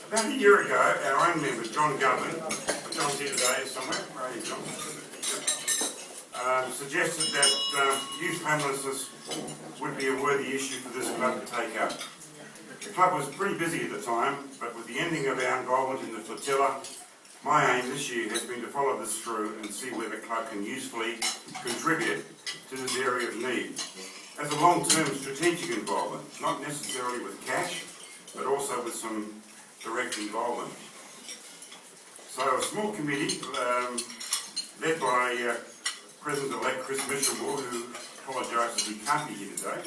About a year ago, our own member, John Governor, John's here today somewhere, right here, John, suggested that youth homelessness would be a worthy issue for this club to take up. The club was pretty busy at the time, but with the ending of our involvement in the flotilla, my aim this year has been to follow this through and see where the club can usefully contribute to this area of need. As a long-term strategic involvement, not necessarily with cash, but also with some direct involvement. So a small committee led by President-elect Chris Mitchellmore, who apologises he can't be here today,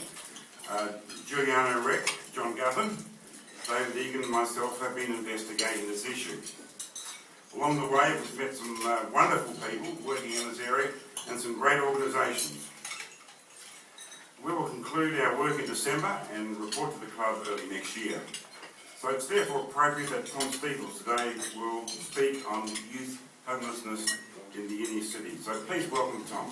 Juliano Reck, John Govern, David Egan and myself have been investigating this issue. Along the way we've met some wonderful people working in this area and some great organisations. We will conclude our work in December and report to the club early next year. So it's therefore appropriate that Tom Steeples today will speak on youth homelessness in the inner city. So please welcome Tom.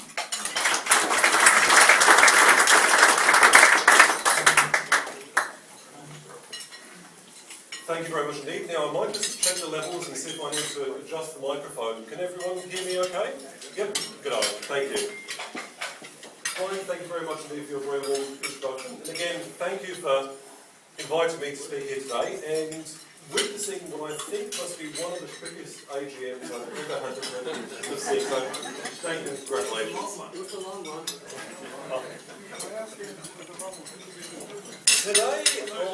Thank you very much indeed. Now I might just check the levels and see if I need to adjust the microphone. Can everyone hear me okay? Yep, good on. Thank you. Fine, thank you very much indeed for your very warm introduction. And again, thank you for inviting me to speak here today and witnessing what I think must be one of the quickest AGMs I've ever had the privilege of seeing. So thank you and congratulations. It was a long one. Today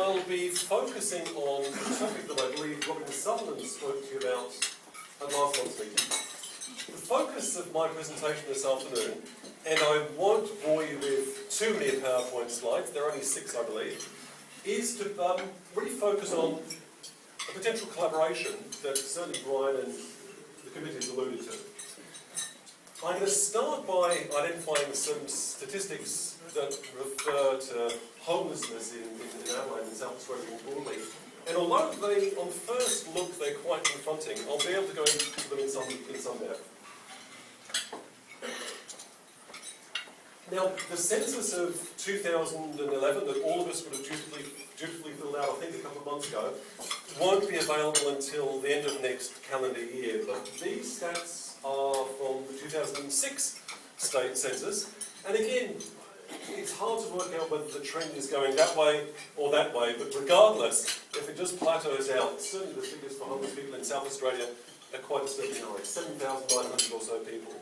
I'll be focusing on the topic that I believe Robin Sutherland spoke to you about at last month's meeting. The focus of my presentation this afternoon, and I won't bore you with too many PowerPoint slides, there are only 6 I believe, is to really focus on a potential collaboration that certainly Brian and the committee has alluded to. I'm going to start by identifying some statistics that refer to homelessness in Adelaide and South Australia more broadly. And although they, on first look, they're quite confronting, I'll be able to go into them in some depth. Now, the census of 2011 that all of us would have dutifully filled out, I think, a couple of months ago, won't be available until the end of next calendar year. But these stats are from the 2006 state census. And again, it's hard to work out whether the trend is going that way or that way, but regardless, if it just plateaus out, certainly the figures for homeless people in South Australia are quite disturbing high, 7,900 or so people.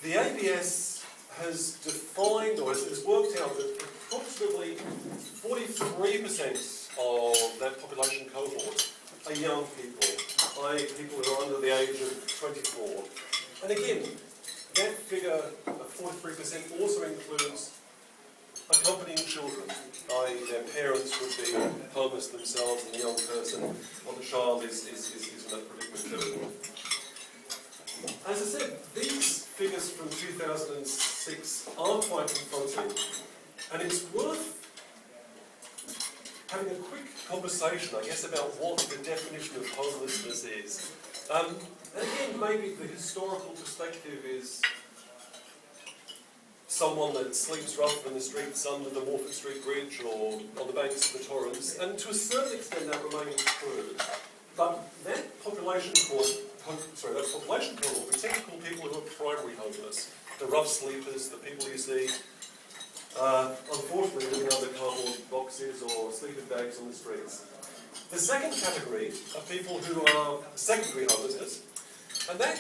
The ABS has defined, or has worked out that approximately 43% of that population cohort are young people, i.e. people who are under the age of 24. And again, that figure of 43% also includes accompanying children, i.e. their parents would be homeless themselves and the young person or the child is in that predicament too. As I said, these figures from 2006 are quite confronting, and it's worth having a quick conversation, I guess, about what the definition of homelessness is. And again, maybe the historical perspective is someone that sleeps rough in the streets under the Morford Street Bridge or on the banks of the Torrens, and to a certain extent that remains true. But that population cohort, we tend to call people who are primary homeless, the rough sleepers, the people you see, unfortunately living under cardboard boxes or sleeping bags on the streets. The second category are people who are secondary homelessness, and that,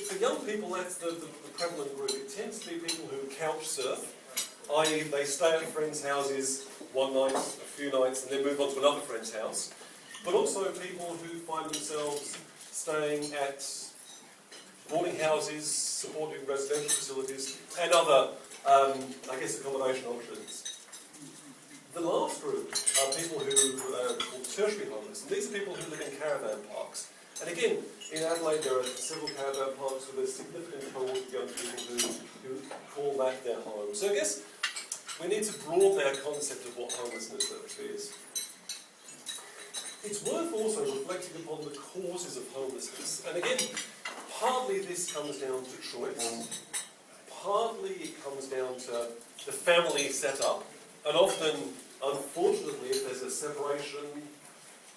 for young people, that's the prevalent group. It tends to be people who couch surf, i.e. they stay at friends' houses one night, a few nights, and then move on to another friend's house, but also people who find themselves staying at boarding houses, supported residential facilities, and other, accommodation options. The last group are people who are called tertiary homeless, and these are people who live in caravan parks. And again, in Adelaide there are several caravan parks with a significant cohort of young people who call that their home. So I guess we need to broaden our concept of what homelessness actually is. It's worth also reflecting upon the causes of homelessness. And again, partly this comes down to choice, partly it comes down to the family setup, and often, unfortunately, if there's a separation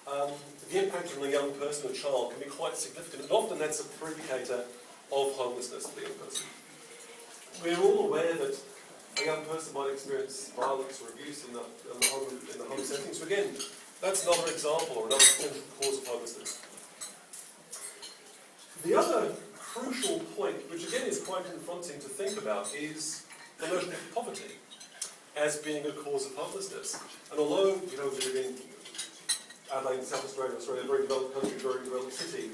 the impact on a young person or child can be quite significant, and often that's a predicator of homelessness for the young person. We're all aware that a young person might experience violence or abuse in the home setting. So again, that's another example or another potential cause of homelessness. The other crucial point, which again is quite confronting to think about, is the notion of poverty as being a cause of homelessness. And although, we live in Adelaide, South Australia, a very developed country, very developed city,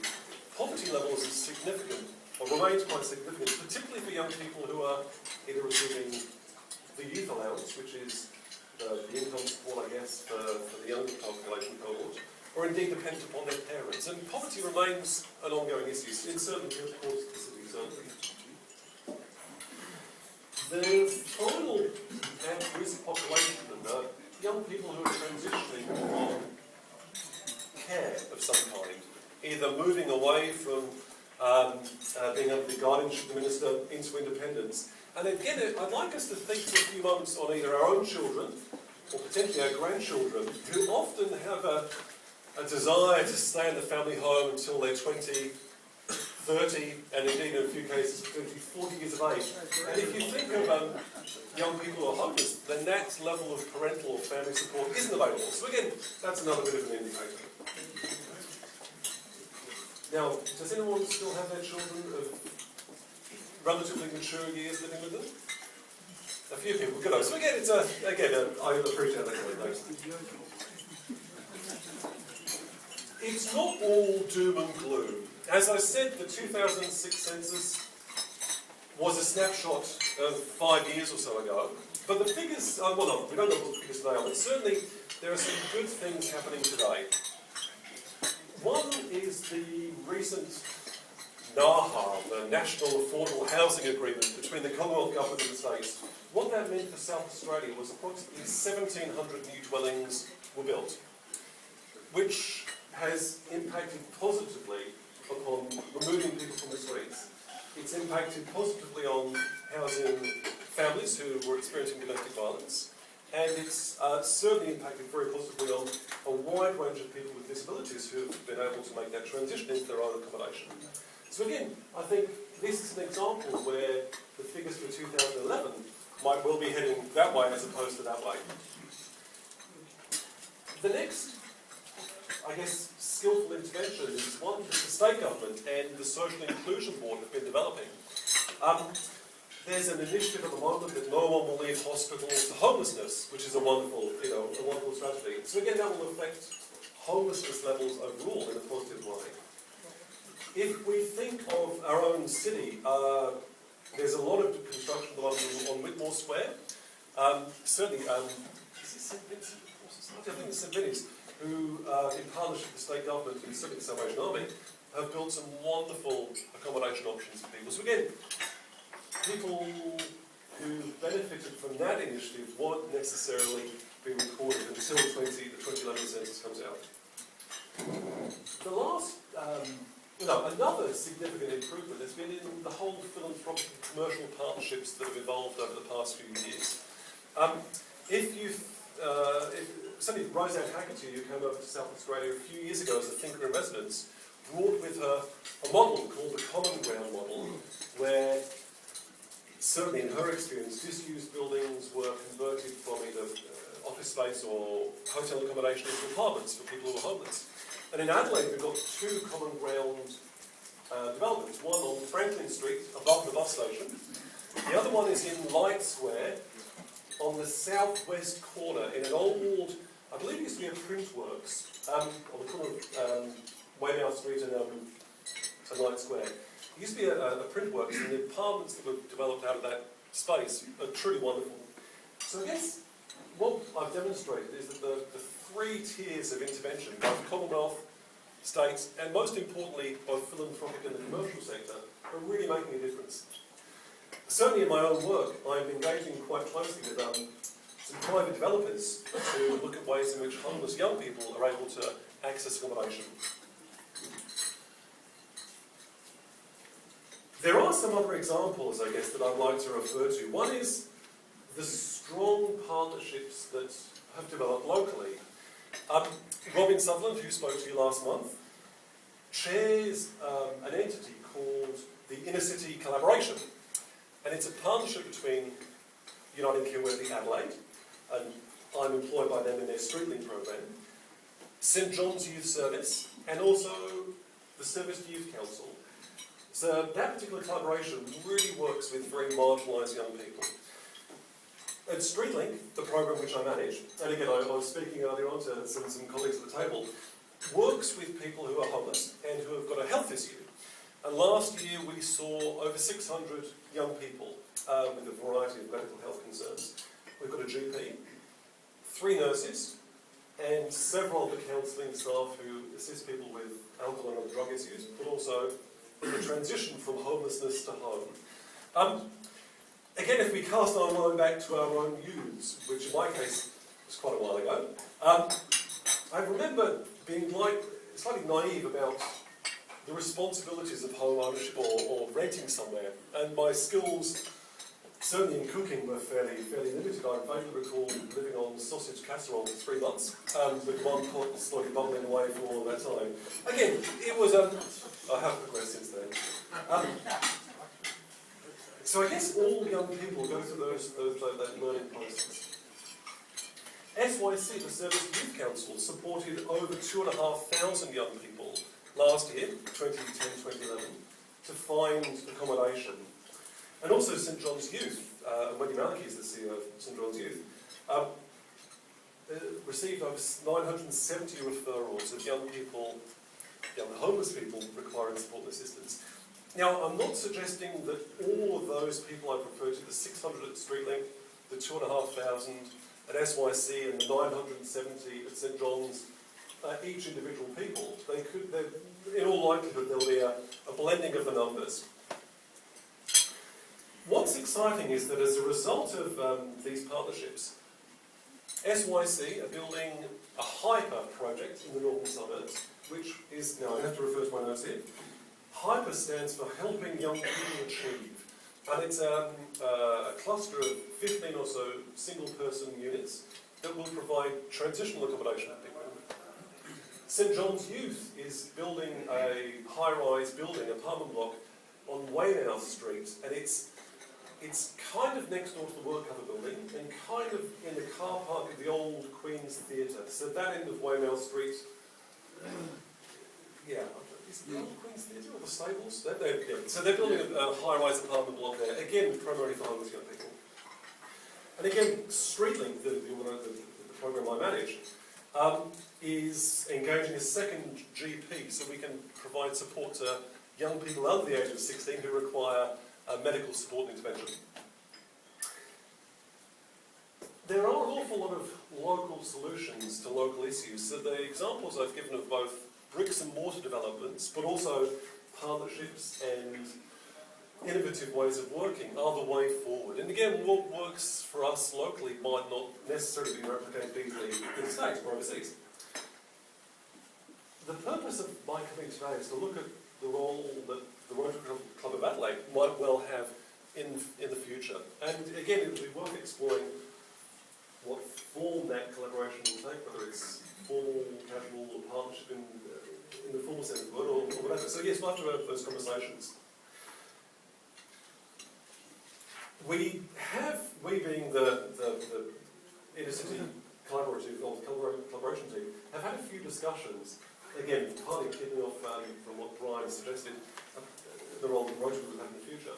poverty levels are significant, or remains quite significant, particularly for young people who are either receiving the youth allowance, which is the income support, I guess, for the younger population cohort, or indeed dependent upon their parents. And poverty remains an ongoing issue in certain parts of the city, certainly. The final at-risk population are young people who are transitioning from care of some kind, either moving away from being under the guardianship of the minister into independence. And again, I'd like us to think for a few moments on either our own children or potentially our grandchildren, who often have a desire to stay in the family home until they're 20, 30, and indeed in a few cases 20, 40 years of age. And if you think of young people who are homeless, then that level of parental or family support isn't available. So again, that's another bit of an indicator. Now, does anyone still have their children of relatively mature years living with them? A few people, good. So again, I appreciate that kind of note. It's not all doom and gloom. As I said, the 2006 census was a snapshot of 5 years or so ago. But the figures, we don't know what the figures today are, but certainly there are some good things happening today. One is the recent NAHA, the National Affordable Housing Agreement between the Commonwealth Government and the states. What that meant for South Australia was approximately 1,700 new dwellings were built, which has impacted positively upon removing people from the streets. It's impacted positively on housing families who were experiencing domestic violence, and it's certainly impacted very positively on a wide range of people with disabilities who have been able to make that transition into their own accommodation. So again, I think this is an example where the figures for 2011 might well be heading that way as opposed to that way. The next, I guess, skillful intervention is one that the state government and the Social Inclusion Board have been developing. There's an initiative at the moment that no one will leave hospital to homelessness, which is a wonderful strategy. So again, that will affect homelessness levels overall in a positive way. If we think of our own city, there's a lot of construction at the moment on Whitmore Square. Certainly, is it St Vincent Society? I think it's St Vinny's, who, in partnership with the state government and certainly the Salvation Army, have built some wonderful accommodation options for people. So again, people who benefited from that initiative won't necessarily be recorded until the 2011 census comes out. The last, another significant improvement has been in the whole philanthropic and commercial partnerships that have evolved over the past few years. Somebody, Roseanne Hackerty, who came over to South Australia a few years ago as a thinker in residence, brought with her a model called the Common Ground model, where certainly in her experience, disused buildings were converted from either office space or hotel accommodation into apartments for people who were homeless. And in Adelaide, we've got two Common Ground developments, one on Franklin Street, above the bus station. The other one is in Light Square, on the southwest corner, in an old, I believe it used to be a print works, on the corner of Weymouth Street and Light Square. It used to be a print works, and the apartments that were developed out of that space are truly wonderful. So I guess what I've demonstrated is that the three tiers of intervention, both Commonwealth, states, and most importantly, both philanthropic and the commercial sector, are really making a difference. Certainly in my own work, I'm engaging quite closely with some private developers to look at ways in which homeless young people are able to access accommodation. There are some other examples, I guess, that I'd like to refer to. One is the strong partnerships that have developed locally. Robin Sutherland, who spoke to you last month, chairs an entity called the Inner City Collaboration. And it's a partnership between United University of Adelaide, and I'm employed by them in their Streetlink program, St John's Youth Service, and also the Service Youth Council. So that particular collaboration really works with very marginalised young people. At Streetlink, the program which I manage, and again I was speaking earlier on to some colleagues at the table, works with people who are homeless and who have got a health issue. And last year we saw over 600 young people with a variety of medical health concerns. We've got a GP, 3 nurses, and several of the counselling staff who assist people with alcohol and other drug issues, but also in the transition from homelessness to home. Again, if we cast our mind back to our own youths, which in my case was quite a while ago, I remember being slightly naive about the responsibilities of home ownership or renting somewhere, and my skills, certainly in cooking, were fairly limited. I vaguely recall living on sausage casserole for 3 months, with one pot slowly bubbling away for all of that time. Again, it was I have progressed since then. So I guess all young people go through that learning process. SYC, the Service Youth Council, supported over 2,500 young people last year, 2010-2011, to find accommodation. And also St John's Youth, Wendy Maliki is the CEO of St John's Youth, received over 970 referrals of young homeless people requiring support and assistance. Now, I'm not suggesting that all of those people I've referred to, the 600 at Streetlink, the 2,500 at SYC, and the 970 at St John's, each individual people. In all likelihood, there'll be a blending of the numbers. What's exciting is that as a result of these partnerships, SYC are building a hyper project in the northern suburbs, which is, now I have to refer to my notes here, HYPER stands for Helping Young People Achieve, and it's a cluster of 15 or so single-person units that will provide transitional accommodation for people. St John's Youth is building a high-rise building, apartment block, on Weymouth Street, and it's kind of next door to the work cover building and kind of in the car park of the old Queen's Theatre. So that end of Weymouth Street, is it the old Queen's Theatre or the Steeples? So they're building a high-rise apartment block there, again, primarily for homeless young people. And again, Streetlink, the program I manage, is engaging a second GP so we can provide support to young people under the age of 16 who require medical support and intervention. There are an awful lot of local solutions to local issues. So the examples I've given of both bricks and mortar developments, but also partnerships and innovative ways of working are the way forward. And again, what works for us locally might not necessarily be replicated easily in the States or overseas. The purpose of my coming today is to look at the role that the Rotary Club of Adelaide might well have in the future. And again, it will be worth exploring what form that collaboration will take, whether it's formal, casual, or partnership in the formal sense of the word, or whatever. So yes, we'll have to have those conversations. We being the Inner City Collaborative, or collaboration team, have had a few discussions, again, partly kicking off from what Brian suggested, the role that Rotary will have in the future.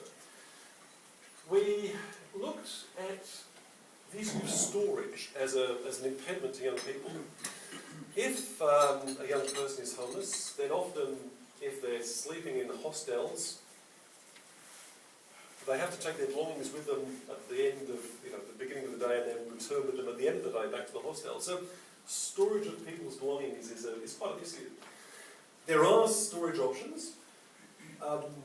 We looked at the issue of storage as an impediment to young people. If a young person is homeless, then often, if they're sleeping in hostels, they have to take their belongings with them at the end of, the beginning of the day, and then return with them at the end of the day back to the hostel. So storage of people's belongings is quite an issue. There are storage options.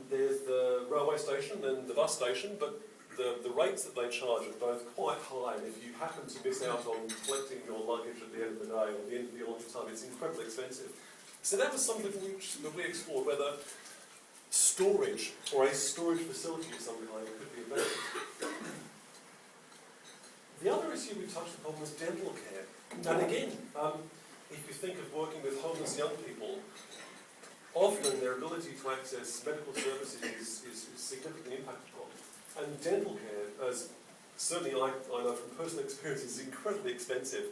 There's the railway station and the bus station, but the rates that they charge are both quite high, and if you happen to miss out on collecting your luggage at the end of the day or the end of your lunch time, it's incredibly expensive. So that was something that we explored, whether storage or a storage facility of some kind could be available. The other issue we touched upon was dental care. And again, if you think of working with homeless young people, often their ability to access medical services is significantly impacted upon. And dental care, as certainly I know from personal experience, is incredibly expensive.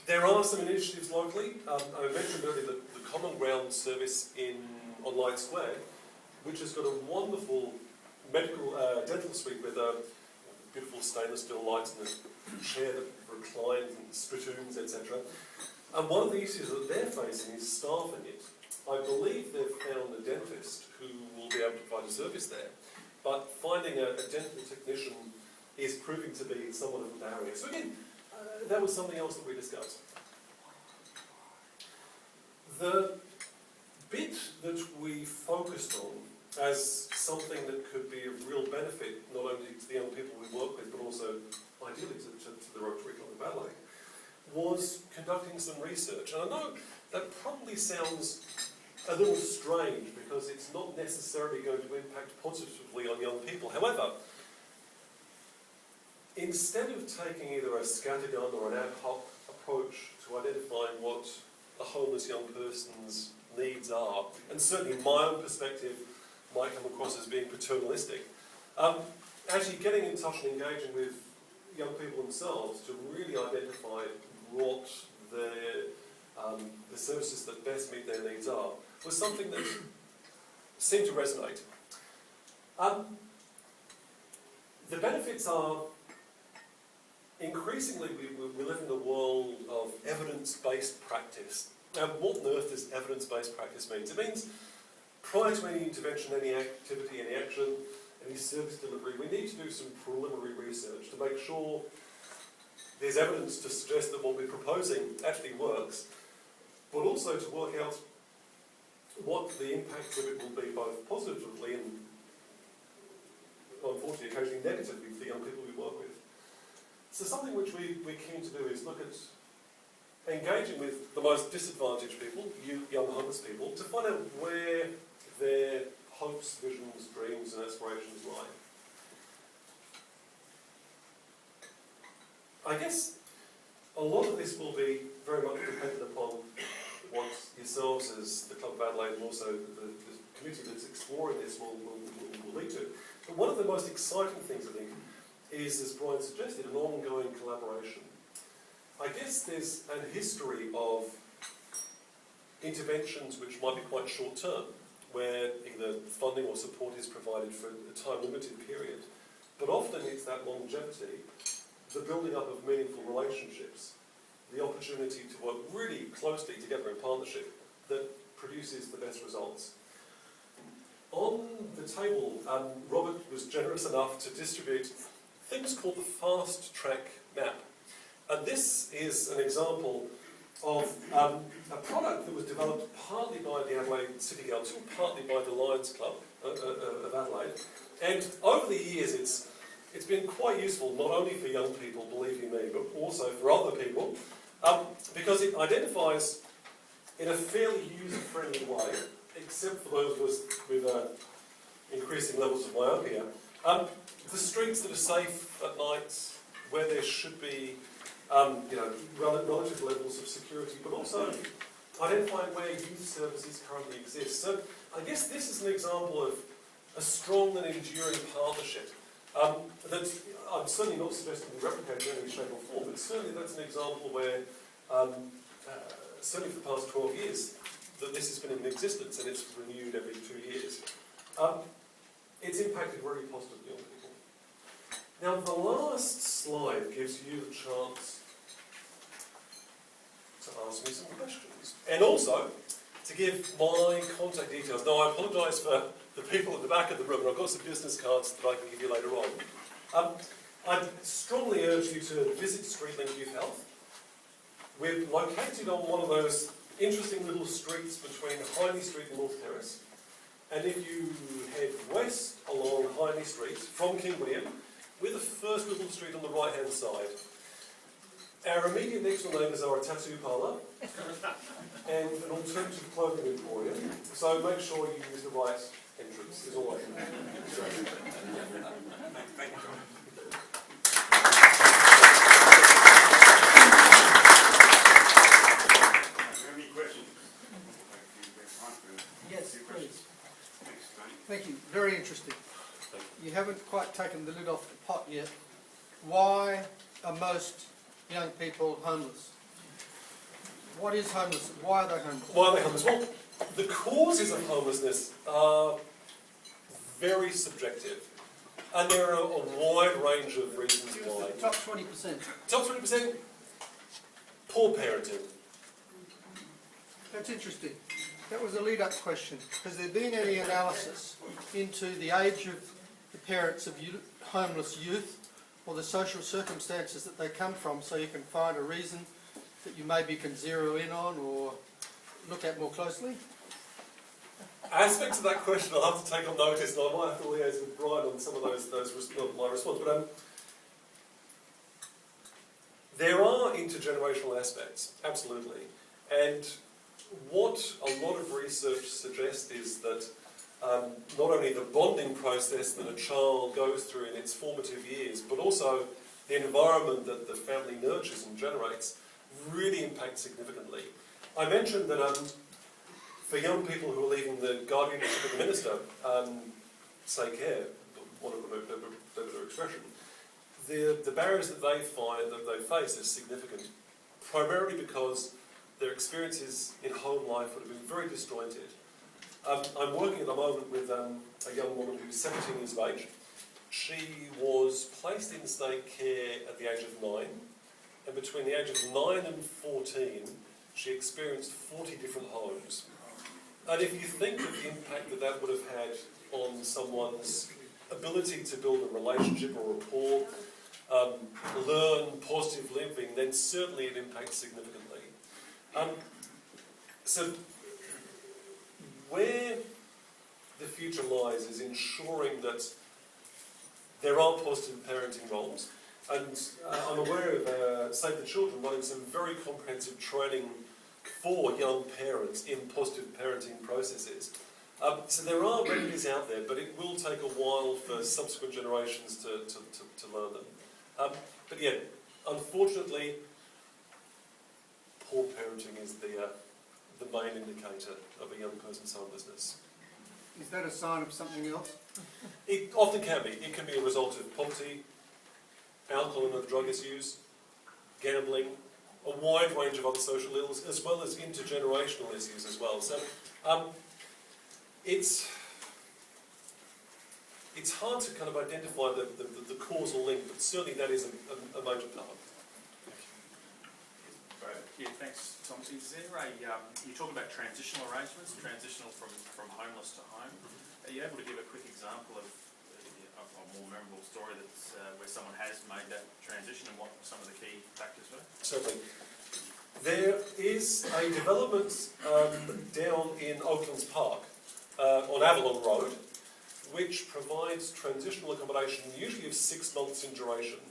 There are some initiatives locally. I mentioned earlier the Common Ground service on Light Square, which has got a wonderful dental suite with beautiful stainless steel lights and a chair that reclines and spittoons, etc. And one of the issues that they're facing is staffing it. I believe they've found a dentist who will be able to provide a service there, but finding a dental technician is proving to be somewhat of a barrier. So again, that was something else that we discussed. The bit that we focused on as something that could be of real benefit, not only to the young people we work with, but also ideally to the Rotary Club of Adelaide, was conducting some research. And I know that probably sounds a little strange because it's not necessarily going to impact positively on young people. However, instead of taking either a scattergun or an ad hoc approach to identifying what a homeless young person's needs are, and certainly my own perspective might come across as being paternalistic, actually getting in touch and engaging with young people themselves to really identify what the services that best meet their needs are was something that seemed to resonate. The benefits are increasingly we live in a world of evidence-based practice. Now, what on earth does evidence-based practice mean? It means prior to any intervention, any activity, any action, any service delivery, we need to do some preliminary research to make sure there's evidence to suggest that what we're proposing actually works, but also to work out what the impact of it will be both positively and, unfortunately, occasionally negatively for the young people we work with. So something which we're keen to do is look at engaging with the most disadvantaged people, young homeless people, to find out where their hopes, visions, dreams and aspirations lie. I guess a lot of this will be very much dependent upon what yourselves as the Club of Adelaide and also the committee that's exploring this will lead to. But one of the most exciting things, I think, is, as Brian suggested, an ongoing collaboration. I guess there's a history of interventions which might be quite short-term, where either funding or support is provided for a time-limited period. But often it's that longevity, the building up of meaningful relationships, the opportunity to work really closely together in partnership that produces the best results. On the table, Robert was generous enough to distribute things called the Fast Track Map. And this is an example of a product that was developed partly by the Adelaide City Council, partly by the Lions Club of Adelaide. And over the years, it's been quite useful, not only for young people, believe you me, but also for other people, because it identifies in a fairly user-friendly way, except for those of us with increasing levels of myopia, the streets that are safe at night, where there should be relative levels of security, but also identifying where youth services currently exist. So I guess this is an example of a strong and enduring partnership that I'm certainly not suggesting we replicate in any shape or form, but certainly that's an example where, certainly for the past 12 years, that this has been in existence and it's renewed every 2 years. It's impacted very positively on people. Now, the last slide gives you the chance to ask me some questions. And also, to give my contact details. Now, I apologise for the people at the back of the room, and I've got some business cards that I can give you later on. I'd strongly urge you to visit Streetlink Youth Health. We're located on one of those interesting little streets between Hindley Street and North Terrace. And if you head west along Hindley Street from King William, we're the first little street on the right-hand side. Our immediate next door neighbours are a tattoo parlour and an alternative clothing emporium, so make sure you use the right entrance, is all I can say. Thank you, John. Thank you. Very interesting. Thank You haven't quite taken the lid off the pot yet. Why are most young people homeless? What is homeless? Why are they homeless? Why are they homeless? Well, the causes of homelessness are very subjective. And there are a wide range of reasons why. Top 20%. Top 20%, poor parenting. That's interesting. That was a lead-up question. Has there been any analysis into the age of the parents of homeless youth or the social circumstances that they come from, so you can find a reason that you maybe can zero in on or look at more closely? Aspects of that question I'll have to take on notice, and I might have to liaise with Brian on some of my response. But there are intergenerational aspects, absolutely. And what a lot of research suggests is that not only the bonding process that a child goes through in its formative years, but also the environment that the family nurtures and generates really impacts significantly. I mentioned that for young people who are leaving the guardianship of the minister, say care, for want of a better expression, the barriers that they find, that they face, is significant, primarily because their experiences in home life would have been very disjointed. I'm working at the moment with a young woman who's 17 years of age. She was placed in state care at the age of 9, and between the age of 9 and 14, she experienced 40 different homes. And if you think of the impact that that would have had on someone's ability to build a relationship or rapport, learn positive living, then certainly it impacts significantly. So where the future lies is ensuring that there are positive parenting roles, and I'm aware of Save the Children running some very comprehensive training for young parents in positive parenting processes. So there are remedies out there, but it will take a while for subsequent generations to learn them. But yeah, unfortunately, poor parenting is the main indicator of a young person's homelessness. Is that a sign of something else? It often can be. It can be a result of poverty, alcohol and other drug misuse, gambling, a wide range of other social ills, as well as intergenerational issues as well. So it's hard to kind of identify the causal link, but certainly that is a major part. Yeah, thanks, Tom. Is there you talk about transitional arrangements, transitional from homeless to home. Are you able to give a quick example of a more memorable story that's where someone has made that transition and what some of the key factors were? Certainly. There is a development down in Oaklands Park on Avalon Road, which provides transitional accommodation usually of 6 months in duration.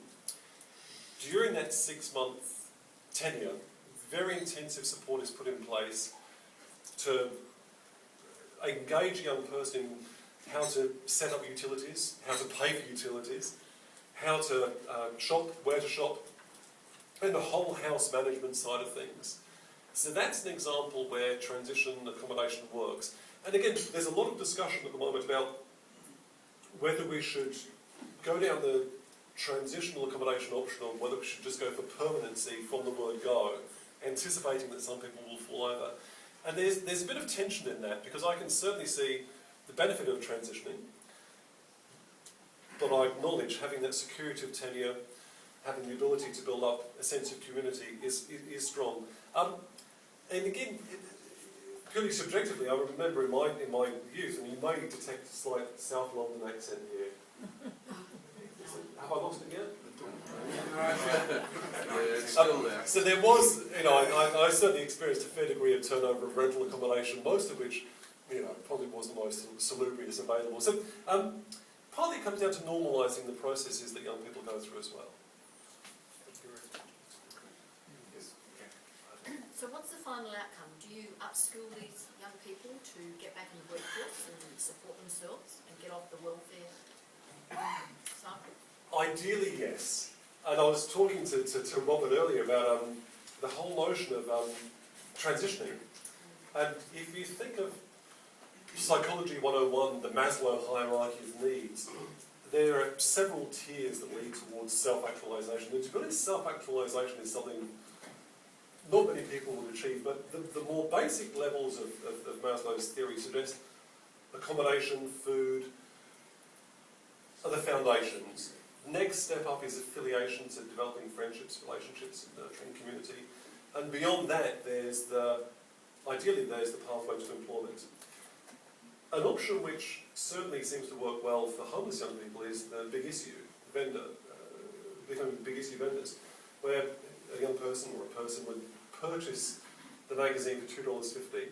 During that 6-month tenure, very intensive support is put in place to engage a young person in how to set up utilities, how to pay for utilities, how to shop, where to shop, and the whole house management side of things. So that's an example where transition accommodation works. And again, there's a lot of discussion at the moment about whether we should go down the transitional accommodation option or whether we should just go for permanency from the word go, anticipating that some people will fall over. And there's a bit of tension in that, because I can certainly see the benefit of transitioning, but I acknowledge having that security of tenure, having the ability to build up a sense of community is strong. And again, purely subjectively, I remember in my youth, and you may detect a slight South London accent here. Have I lost it yet? Yeah, it's still there. So there was, I certainly experienced a fair degree of turnover of rental accommodation, most of which, probably was the most salubrious available. So partly it comes down to normalising the processes that young people go through as well. So what's the final outcome? Do you upskill these young people to get back in the workforce and support themselves and get off the welfare cycle? Ideally, yes. And I was talking to Robert earlier about the whole notion of transitioning. And if you think of Psychology 101, the Maslow hierarchy of needs, there are several tiers that lead towards self-actualisation. And to be honest, self-actualisation is something not many people would achieve, but the more basic levels of Maslow's theory suggest accommodation, food, are the foundations. Next step up is affiliation, so developing friendships, relationships, nurturing community. And beyond that, ideally there's the pathway to employment. An option which certainly seems to work well for homeless young people is the big issue vendor, becoming big issue vendors, where a young person or a person would purchase the magazine for $2.50,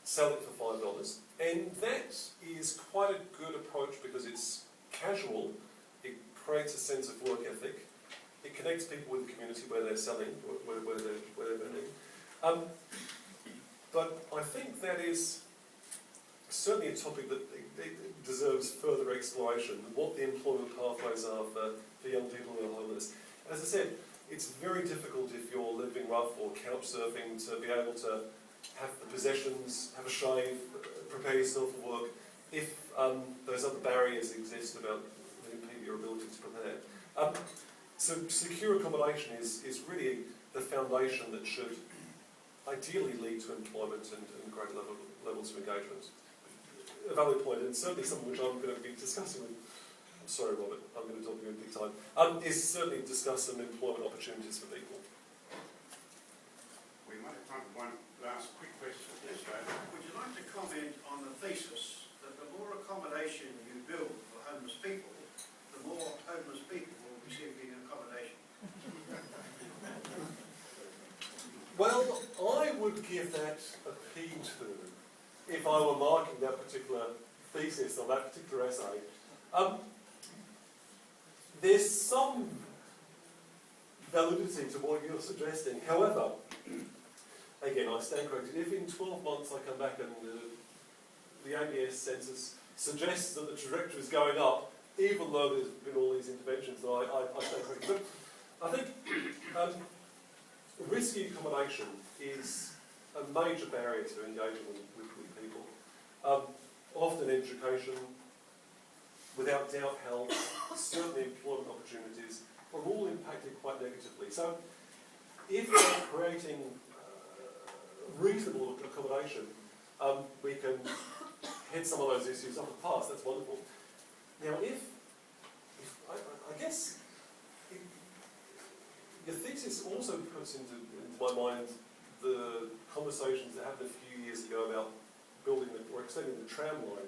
sell it for $5, and that is quite a good approach because it's casual, it creates a sense of work ethic, it connects people with the community where they're selling, where they're vending. But I think that is certainly a topic that it deserves further exploration, what the employment pathways are for young people who are homeless. As I said, it's very difficult if you're living rough or couch surfing to be able to have the possessions, have a shave, prepare yourself for work, if those other barriers exist about that impede your ability to prepare. So secure accommodation is really the foundation that should ideally lead to employment and greater levels of engagement. A valid point, and certainly something which I'm going to be discussing with, I'm sorry Robert, I'm going to talk to you in big time, is certainly discuss some employment opportunities for people. We might have time for one last quick question. Yes, would you like to comment on the thesis that the more accommodation you build for homeless people, the more homeless people will be seeking accommodation? Well, I would give that a P2 if I were marking that particular thesis or that particular essay. There's some validity to what you're suggesting. However, again, I stand corrected. If in 12 months I come back and the ABS census suggests that the trajectory is going up, even though there's been all these interventions, I stand corrected. But I think risky accommodation is a major barrier to engaging with people. Often education, without doubt health, certainly employment opportunities, are all impacted quite negatively. So if we're creating reasonable accommodation, we can head some of those issues off the past. That's wonderful. Now, if I guess the thesis also puts into my mind the conversations that happened a few years ago about building or extending the tram line.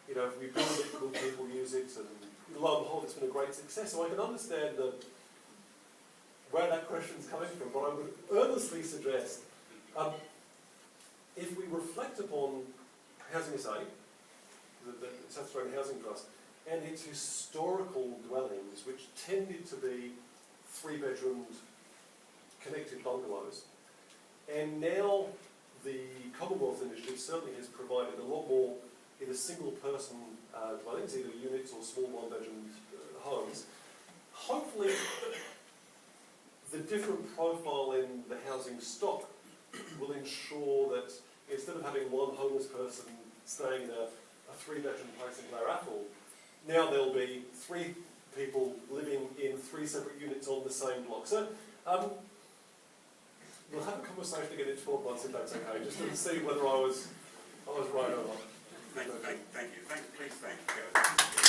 You know, if we build it, will people use it? And lo and behold, it's been a great success. So I can understand where that question's coming from, but I would earnestly suggest if we reflect upon Housing SA, the Statutory Housing Trust, and its historical dwellings, which tended to be 3-bedroomed connected bungalows, and now the Commonwealth Initiative certainly has provided a lot more either single-person dwellings, either units or small 1-bedroom homes. Hopefully, the different profile in the housing stock will ensure that instead of having one homeless person staying in a 3-bedroom place in Blair Athol, now there'll be 3 people living in 3 separate units on the same block. So we'll have a conversation again in 12 months if that's okay, just to see whether I was right or not. Thank you. Please thank you.